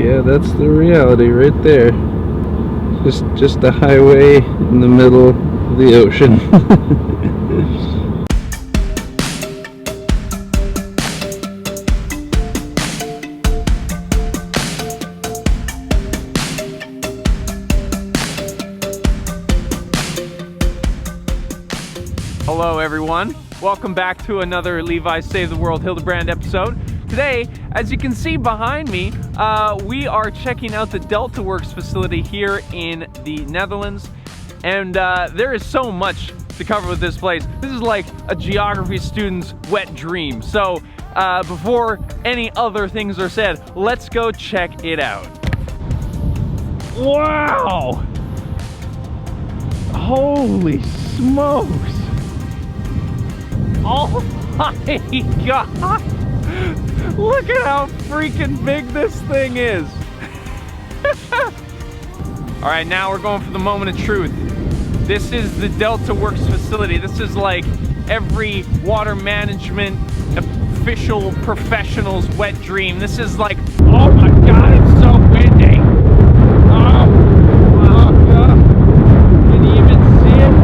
Yeah, that's the reality right there. Just a highway in the middle of the ocean. Hello everyone, welcome back to another Levi Save the World Hildebrand episode. Today, as you can see behind me, we are checking out the Delta Works facility here in the Netherlands. And there is so much to cover with this place. This is like a geography student's wet dream. So before any other things are said, let's go check it out. Wow! Holy smokes! Oh my god! Look at how freaking big this thing is! Alright, now we're going for the moment of truth. This is the Delta Works facility. This is like every water management official professional's wet dream. This is like, oh my god, it's so windy! Oh god! Can you even see it?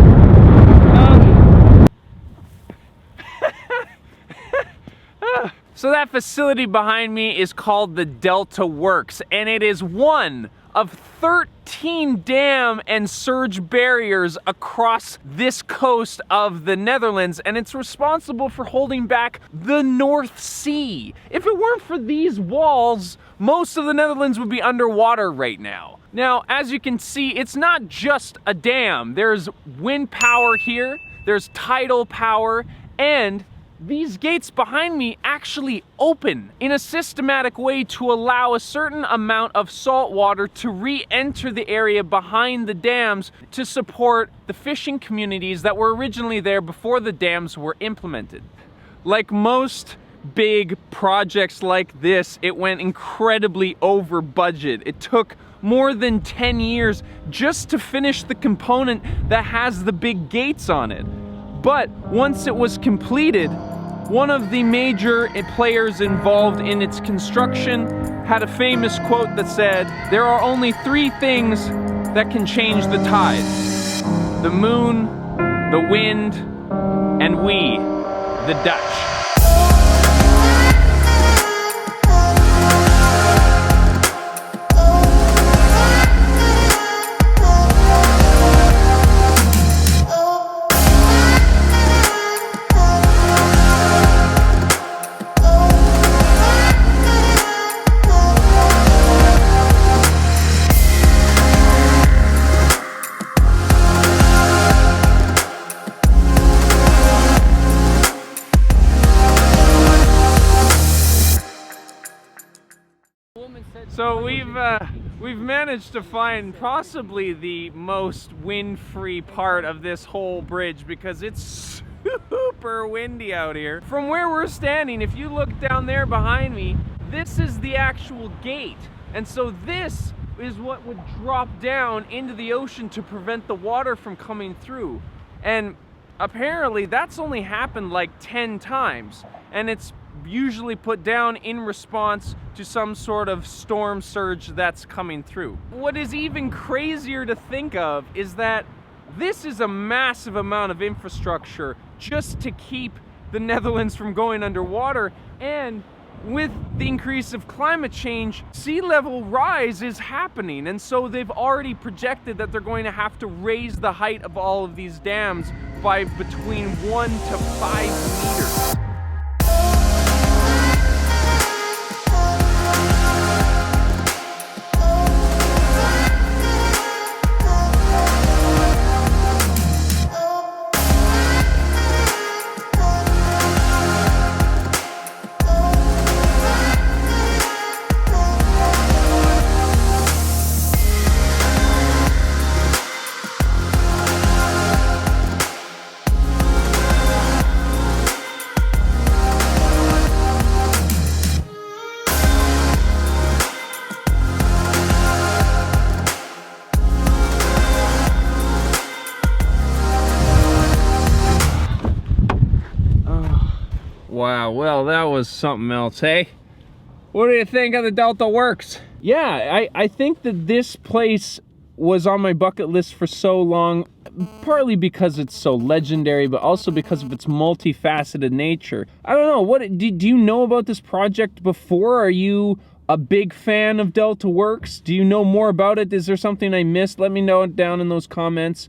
So that facility behind me is called the Delta Works, and it is one of 13 dam and surge barriers across this coast of the Netherlands, and it's responsible for holding back the North Sea. If it weren't for these walls, most of the Netherlands would be underwater right now. Now, as you can see, it's not just a dam. There's wind power here, there's tidal power, and these gates behind me actually open in a systematic way to allow a certain amount of salt water to re-enter the area behind the dams to support the fishing communities that were originally there before the dams were implemented. Like most big projects like this, it went incredibly over budget. It took more than 10 years just to finish the component that has the big gates on it. But once it was completed, one of the major players involved in its construction had a famous quote that said, "There are only three things that can change the tide: the moon, the wind, and we, the Dutch." So we've managed to find possibly the most wind-free part of this whole bridge because it's super windy out here. From where we're standing, if you look down there behind me, this is the actual gate. And so this is what would drop down into the ocean to prevent the water from coming through. And apparently that's only happened like 10 times. And it's usually put down in response to some sort of storm surge that's coming through. What is even crazier to think of is that this is a massive amount of infrastructure just to keep the Netherlands from going underwater, and with the increase of climate change, sea level rise is happening, and so they've already projected that they're going to have to raise the height of all of these dams by between 1 to 5 meters. Wow, well, that was something else, hey? What do you think of the Delta Works? Yeah, I think that this place was on my bucket list for so long, partly because it's so legendary, but also because of its multifaceted nature. I don't know, what do you know about this project before? Are you a big fan of Delta Works? Do you know more about it? Is there something I missed? Let me know it down in those comments.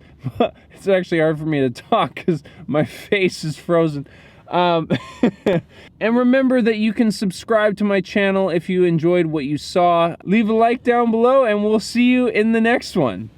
It's actually hard for me to talk because my face is frozen. And remember that you can subscribe to my channel if you enjoyed what you saw. Leave a like down below and we'll see you in the next one.